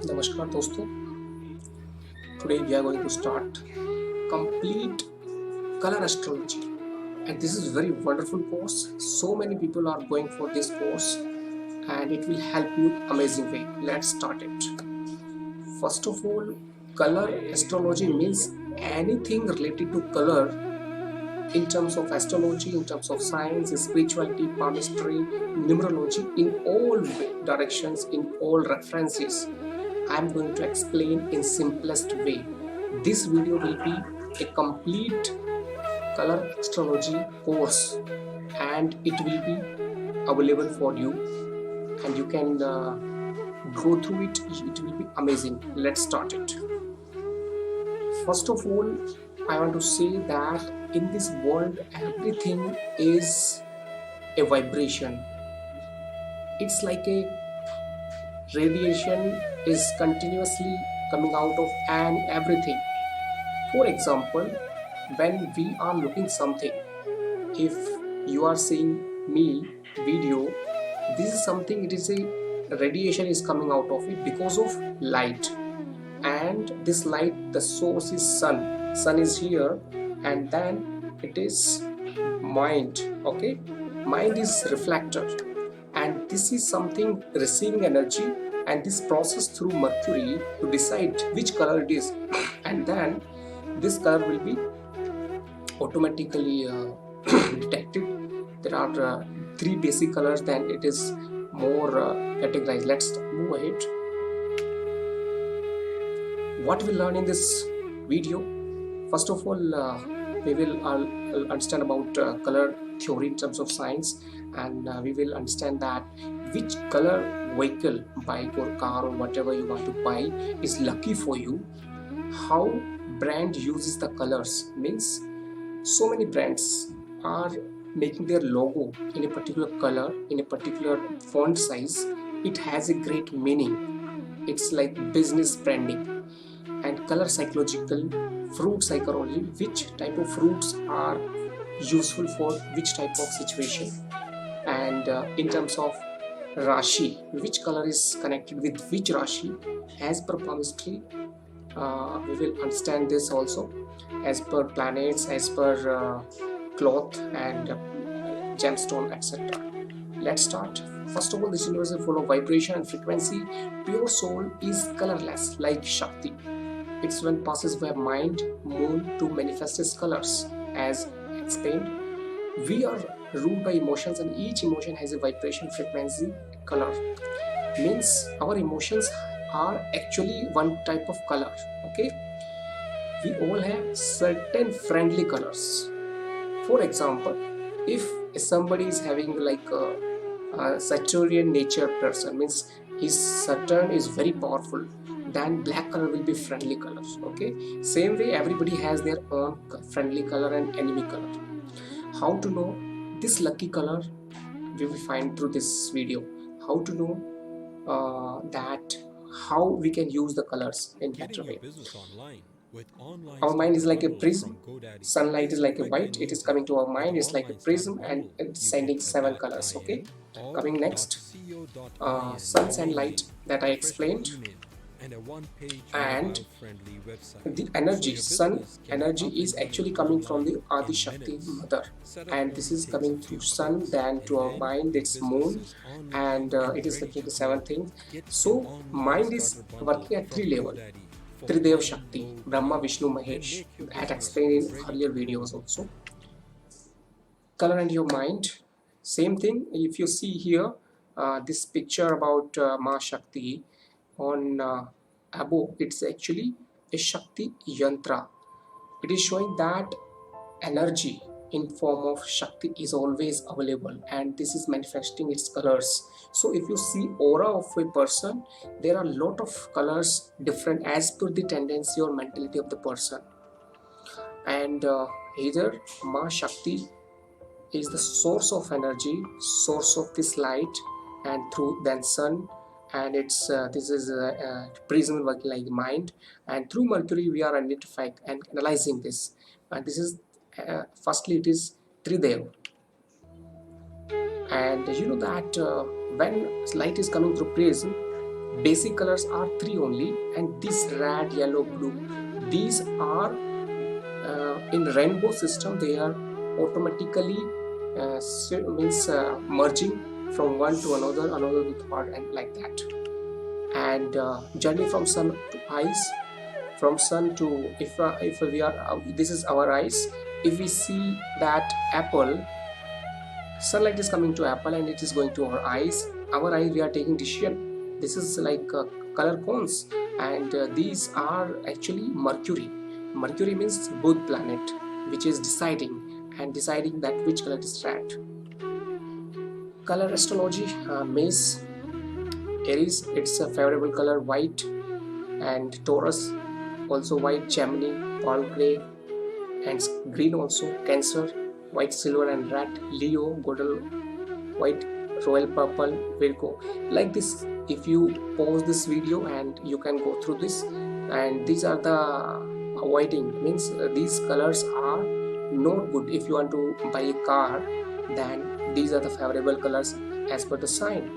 Namaskar दोस्तों. Today we are going to start complete color astrology, and this is very wonderful course. So many people are going for this course, and it will help you amazing way. Let's start it. First of all, color astrology means anything related to color in terms of astrology, in terms of science, spirituality, palmistry, numerology, in all directions, in all references. I'm going to explain in simplest way. This video will be a complete color astrology course, and it will be available for you, and you can go through it. It will be amazing. Let's start it. First of all, I want to say that in this world everything is a vibration. It's like a radiation is continuously coming out of and everything. For example, when we are looking something, if you are seeing me video, this is something, it is a radiation is coming out of it because of light. And this light, the source is sun is here, and then it is mind. Okay, mind is reflector, and this is something receiving energy, and this process through mercury to decide which color it is. And then this color will be automatically detected. There are three basic colors, then it is more categorized. Let's move ahead. What we learn in this video, first of all, we will understand about color theory in terms of science, and we will understand that which color vehicle, bike or car or whatever you want to buy, is lucky for you. How brand uses the colors, means so many brands are making their logo in a particular color, in a particular font size. It has a great meaning. It's like business branding. And color psychological, fruit psychology, which type of fruits are useful for which type of situation. And in terms of rashi, which color is connected with which rashi, as per palmistry, we will understand this also, as per planets, as per cloth and gemstone, etc. Let's start. First of all, this universe is full of vibration and frequency. Pure soul is colorless, like Shakti. It's when passes by mind, moon to manifest its colors. As explained, we are ruled by emotions, and each emotion has a vibration, frequency, color. Means our emotions are actually one type of color. Okay, we all have certain friendly colors. For example, if somebody is having like a Saturnian nature person, means his Saturn is very powerful, then black color will be friendly colors. Okay, same way everybody has their own friendly color and enemy color. How to know this lucky color, we will find through this video. How to know that, how we can use the colors in better way. Our mind is like a prism. Sunlight is like a white, it is coming to our mind, it's like a prism, and it's sending 7 colors. Okay, coming next, suns and light that I explained. And the energy, sun energy is actually coming from the Adi Shakti mother, and this is coming through sun, then to our mind it's moon, and it is looking the 7 things. So mind is working at 3 level. Tridev Shakti, Brahma, Vishnu, Mahesh. I had explained in earlier videos also. Color and your mind, same thing. If you see here, this picture about Ma Shakti on above, it's actually a Shakti Yantra. It is showing that energy in form of Shakti is always available, and this is manifesting its colors. So if you see aura of a person, there are a lot of colors different as per the tendency or mentality of the person. And either Ma Shakti is the source of energy, source of this light, and through then sun, and it's this is prism working like mind, and through mercury we are identifying and analyzing this. And this is firstly it is Tridev. And you know that when light is coming through prism, basic colors are three only, and this red, yellow, blue, these are in rainbow system, they are automatically merging from one to another, another to third, and like that. And journey from sun to eyes, from sun to, if we are this is our eyes. If we see that apple, sunlight is coming to apple and it is going to our eyes, we are taking decision. This is like color cones, and these are actually Mercury. Mercury means both planet, which is deciding that which color is red. Color astrology, Mace, Aries, it's a favorable color white, and Taurus also white, Gemini pearl gray, and green also, Cancer white, silver and red, Leo golden white, royal purple, Virgo. Like this, if you pause this video and you can go through this, and these are the avoiding, means these colors are not good. If you want to buy a car, then these are the favorable colors as per the sign.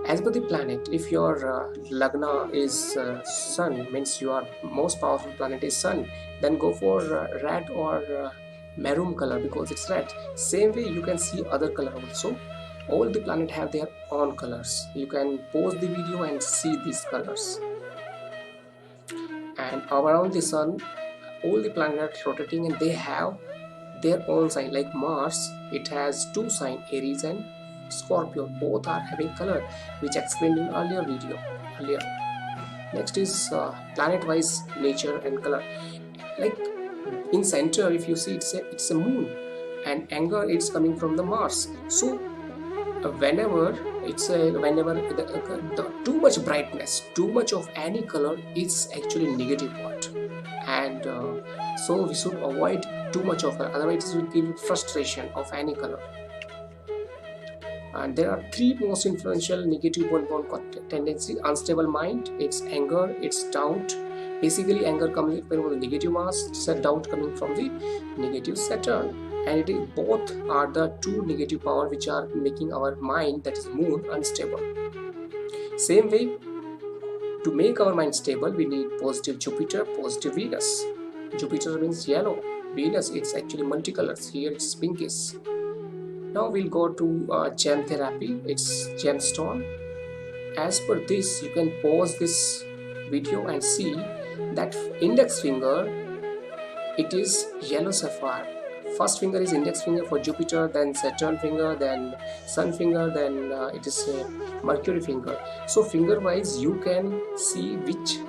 As per the planet, if your lagna is sun, means your most powerful planet is sun, then go for red or maroon color, because it's red. Same way you can see other color also. All the planet have their own colors. You can pause the video and see these colors. And around the sun, all the planets are rotating and they have their own sign. Like Mars, it has two signs, Aries and Scorpio. Both are having color, which I explained in earlier video. Next is planet-wise nature and color. Like in center, if you see, it's a moon, and anger it's coming from the Mars. So whenever the too much brightness, too much of any color is actually negative part, and so we should avoid too much of it, otherwise it will give frustration of any color. And there are three most influential negative bone tendency: unstable mind, it's anger, it's doubt. Basically anger coming from the negative Mars, doubt coming from the negative Saturn. And both are the two negative power which are making our mind, that is moon, unstable. Same way, to make our mind stable, we need positive Jupiter, positive Venus. Jupiter means yellow, Venus it's actually multicolors, here it's pinkish. Now we'll go to gem therapy, it's gemstone. As per this, you can pause this video and see that index finger, it is yellow sapphire. First finger is index finger for Jupiter, then Saturn finger, then Sun finger, then it is Mercury finger. So finger wise you can see which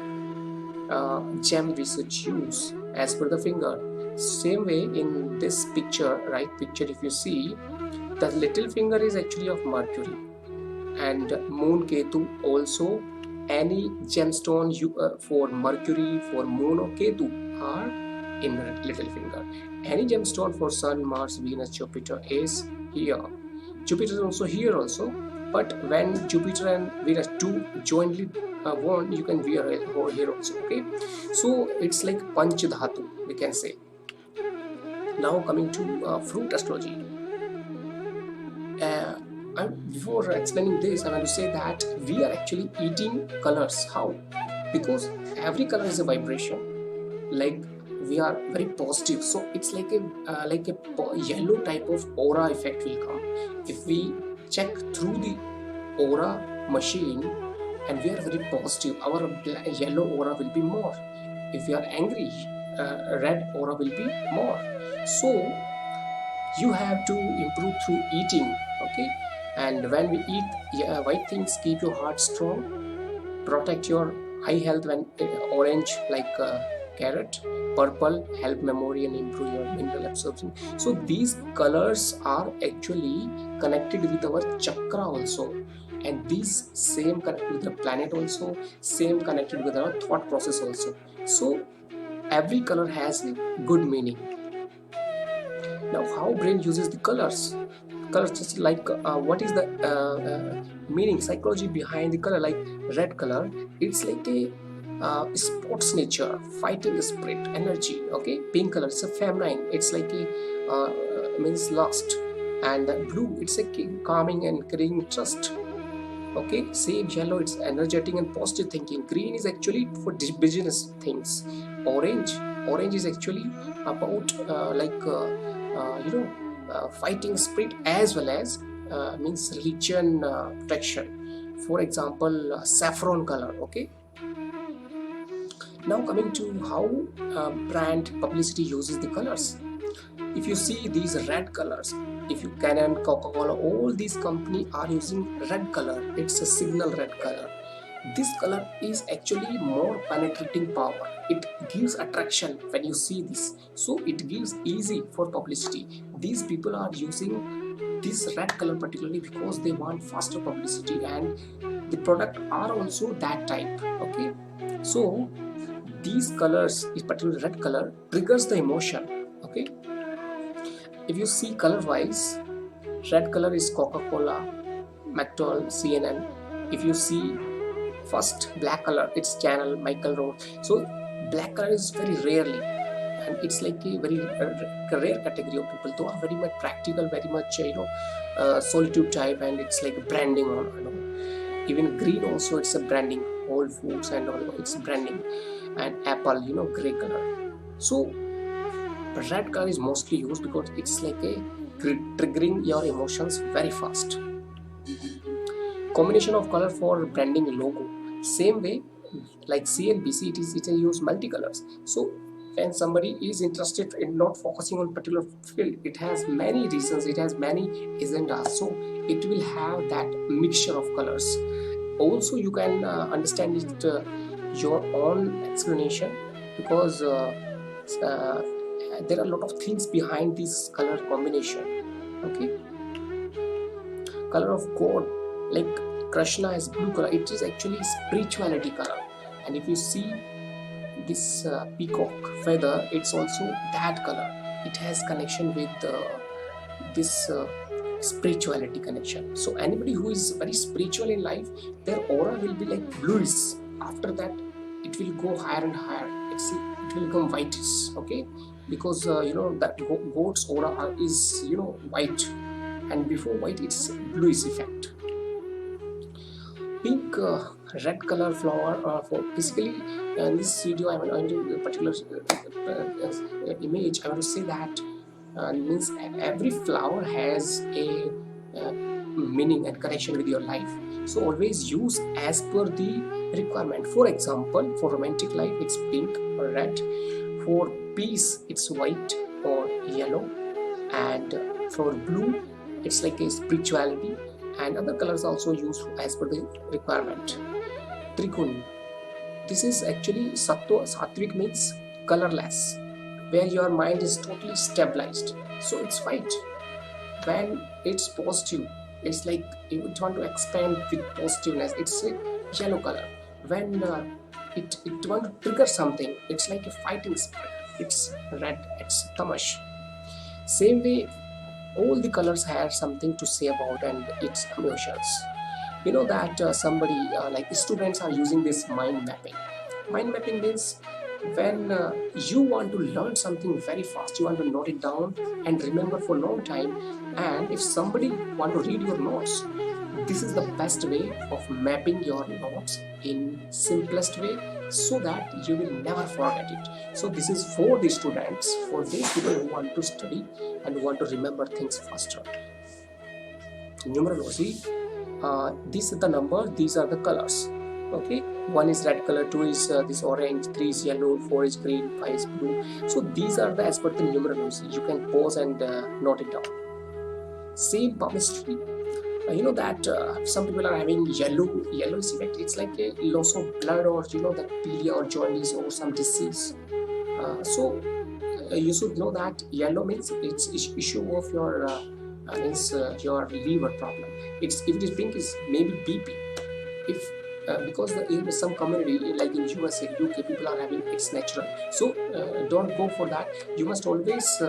gem we should use as per the finger. Same way in this picture, right picture, if you see, the little finger is actually of Mercury, and Moon Ketu also. Any gemstone for Mercury, for Moon or Ketu are in the little finger. Any gemstone for Sun, Mars, Venus, Jupiter is here. Jupiter is also here also, but when Jupiter and Venus two jointly worn, you can wear it over here also. Okay, so it's like Panch Dhatu, we can say. Now coming to fruit astrology. Before explaining this, I want to say that we are actually eating colors. How? Because every color is a vibration. Like we are very positive, so it's like a yellow type of aura effect will come if we check through the aura machine, and we are very positive. Our yellow aura will be more. If we are angry, red aura will be more. So you have to improve through eating. Okay. And when we eat white things, keep your heart strong, protect your eye health. When orange, like carrot, purple, help memory and improve your mineral absorption. So these colors are actually connected with our chakra also, and these same connected with the planet also, same connected with our thought process also. So every color has a good meaning. Now how brain uses the colors? Colors, just like what is the meaning, psychology behind the color. Like red color, it's like a sports nature, fighting spirit, energy. Okay, pink color, it's a feminine, it's like a means lust. And blue, it's a calming and creating trust. Okay, same yellow, it's energetic and positive thinking. Green is actually for business things. Orange, orange is actually about fighting spirit, as well as means religion protection. For example, saffron color. Okay, now coming to how brand publicity uses the colors. If you see these red colors, if you Canon, Coca-Cola, all these companies are using red color. It's a signal red color. This color is actually more penetrating power. It gives attraction when you see this. So it gives easy for publicity. These people are using this red color particularly because they want faster publicity, and the product are also that type. Okay. So these colors, this particular red color triggers the emotion. Okay. If you see color wise, red color is Coca-Cola, McDonald's, CNN. If you see first black color, it's Channel, Michael Road. So black color is very rarely, and it's like a very rare category of people. They are very much practical, very much solitude type, and it's like branding on. Even green also, it's a branding. Whole Foods and all, it's branding, and Apple, gray color. So red color is mostly used because it's like a triggering your emotions very fast. Combination of color for branding logo. Same way, like CNBC, it use multicolors. So when somebody is interested in not focusing on particular field, it has many reasons, it has many agendas. So it will have that mixture of colors. Also, you can understand it your own explanation, because there are a lot of things behind this color combination. Okay, color of God, like Krishna is blue color, it is actually spirituality color. And if you see this peacock feather, it's also that color. It has connection with this spirituality connection. So anybody who is very spiritual in life, their aura will be like bluish. After that, it will go higher and higher. It will become whitish. Okay, because that goat's aura is white, and before white it's bluish effect. Pink, red color flower for basically in this video I want to particular image. I want to say that means every flower has a meaning and connection with your life. So always use as per the requirement. For example, for romantic life it's pink or red. For peace it's white or yellow, and for blue it's like a spirituality, and other colors also used as per the requirement. Trikun, this is actually sattvic means colorless, where your mind is totally stabilized. So it's white. When it's positive, it's like you want to expand with positiveness, it's a yellow color. When it want to trigger something, it's like a fighting spirit, it's red, it's tamash. Same way, all the colors have something to say about and its emotions. You know that somebody like students are using this mind mapping. Mind mapping means when you want to learn something very fast, you want to note it down and remember for a long time, and if somebody want to read your notes, this is the best way of mapping your notes in simplest way, so that you will never forget it. So this is for the students, for those people who want to study and want to remember things faster. Numerology, this is the number, these are the colors. Okay, 1 is red color, 2 is this orange, 3 is yellow, 4 is green, 5 is blue. So these are the as per the numerology. You can pause and note it down. Same palmistry. You know that some people are having yellowish effect. It's like a loss of blood, or that pelia or jaundice or some disease. So you should know that yellow means it's issue of your your liver problem. If it is pink, is maybe BP. If because in some community like in USA, UK, people are having it's natural. So don't go for that. You must always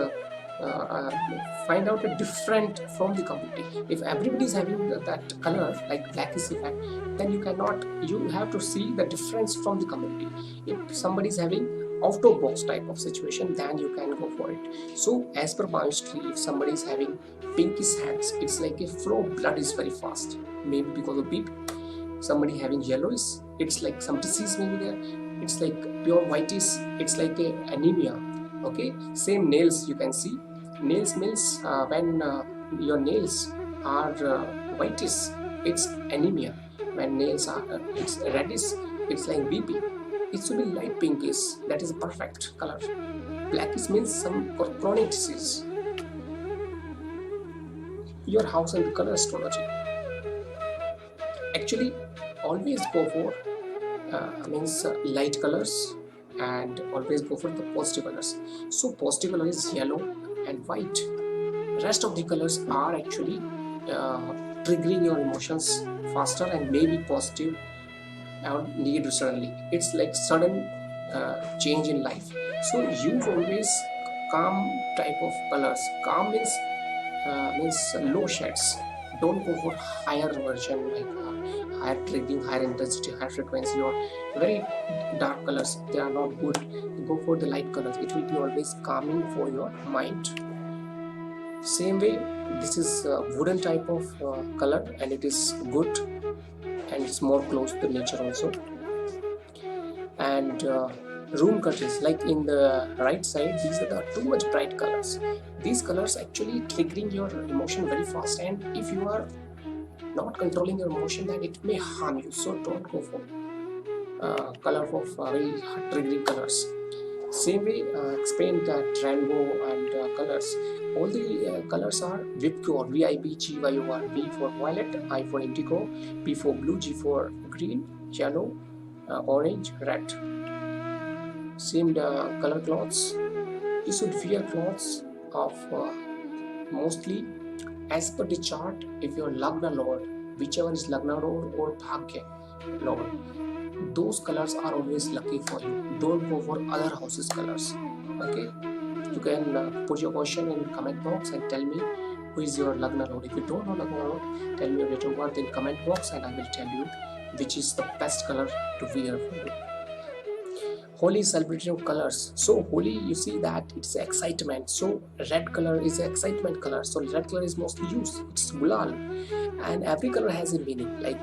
find out a different from the community. If everybody is having that color like blackish effect, then you have to see the difference from the community. If somebody is having out of box type of situation, then you can go for it. So as per biochemistry, if somebody is having pinkish hands, it's like a flow of blood is very fast, maybe because of BP. somebody having yellow is, it's like some disease maybe there. It's like pure white is, it's like a anemia. Okay, same nails you can see. Nails means when your nails are whitish, it's anemia. When nails are it's reddish, it's like BP. It should be light pinkish, that is a perfect color. Blackish means some chronic disease. Your house and color astrology. Actually, always go for light colors, and always go for the positive colors. So positive color is yellow and white. Rest of the colors are actually triggering your emotions faster and maybe positive or negative suddenly. It's like sudden change in life. So use always calm type of colors. Calm means low shades. Don't go for higher version like higher triggering, higher intensity, higher frequency, or very dark colors. They are not good. Go for the light colors. It will be always calming for your mind. Same way, this is a wooden type of color, and it is good, and it's more close to nature also. And room curtains, like in the right side, these are the too much bright colors. These colors actually triggering your emotion very fast, and if you are not controlling your emotion, then it may harm you. So don't go for color of very triggering colors. Same way, explain that rainbow and colors. All the colors are VIPGYOR, VIBGYOR. V for violet, I for indigo, B for blue, G for green, yellow, orange, red. Same color clothes. You should wear clothes of mostly as per the chart. If your Lagna Lord, whichever is Lagna Lord or Bhagya Lord, those colors are always lucky for you. Don't go for other houses colors. Okay, you can put your question in comment box and tell me who is your Lagna Lord. If you don't know Lagna Lord, tell me your date of birth in comment box, and I will tell you which is the best color to wear for you. Holi is celebration of colors. So Holi, you see that it's excitement. So red color is an excitement color. So red color is mostly used. It's gulal, and every color has a meaning. Like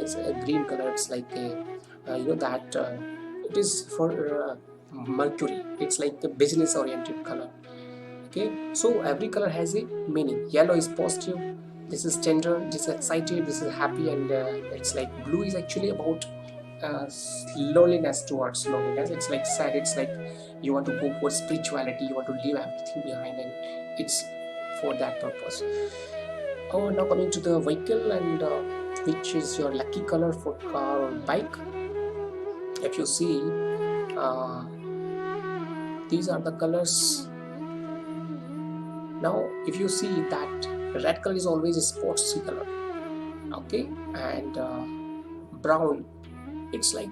it's a green color. It's like a it is for Mercury. It's like a business oriented color. Okay, so every color has a meaning. Yellow is positive. This is tender. This is excited. This is happy, and it's like blue is actually about loneliness, towards loneliness. It's like sad. It's like you want to go for spirituality. You want to leave everything behind, and it's for that purpose. Oh, now coming to the vehicle, and which is your lucky color for car or bike. If you see, these are the colors. Now, if you see that red color is always a sportsy color, okay, and brown, it's like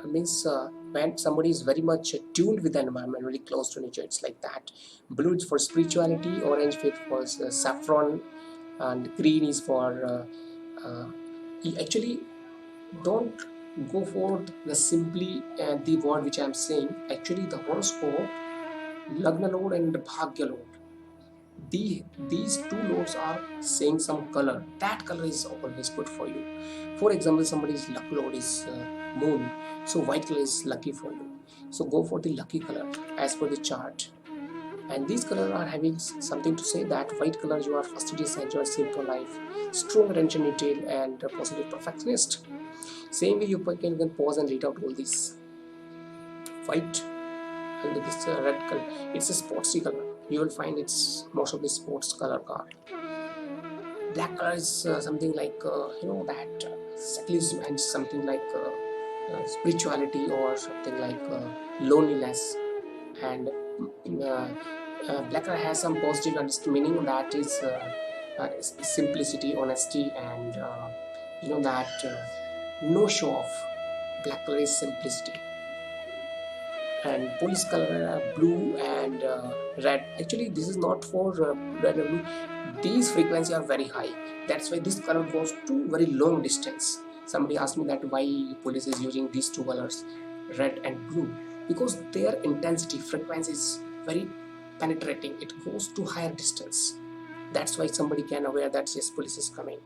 means when somebody is very much tuned with the environment, really close to nature, it's like that. Blue is for spirituality, orange for saffron, and green is for actually don't go for the simply the word which I am saying. Actually, the horoscope, Lagna Lord and Bhagya Lord, these two lords are saying some color. That color is always good for you. For example, somebody's luck lord is moon, so white color is lucky for you. So go for the lucky color as per the chart. And these colors are having something to say that white color, you are fastidious, enjoy simple life, strong attention detail, and a positive perfectionist. Same way, you can pause and read out all these. White and this red color, it's a sportsy color. You will find it's most of the sports color card. Black color is something like that cyclism, and something like spirituality, or something like loneliness. And black color has some positive meaning, that is simplicity, honesty, and that no show off. Black color is simplicity. And police color blue and red. Actually, this is not for red and blue. These frequencies are very high. That's why this color goes to very long distance. Somebody asked me that why police is using these two colors, red and blue, because their intensity frequency is very penetrating. It goes to higher distance. That's why somebody can aware that yes, police is coming.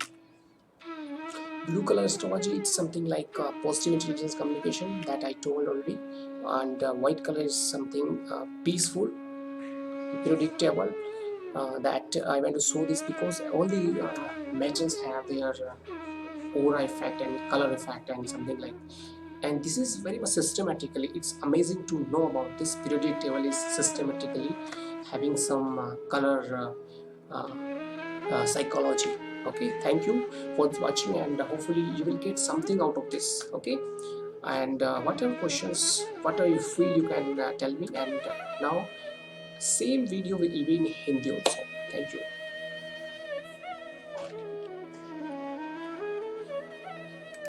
Blue color astrology, it's something like positive intelligence communication that I told already, and white color is something peaceful, predictable. That I want to show this because all the metals have their aura effect and color effect and something like, and this is very much systematically, it's amazing to know about this periodic table is systematically having some color psychology. Okay, thank you for watching, and hopefully you will get something out of this. Okay, and whatever questions, whatever you feel, you can tell me. And now same video will be in Hindi also. Thank you.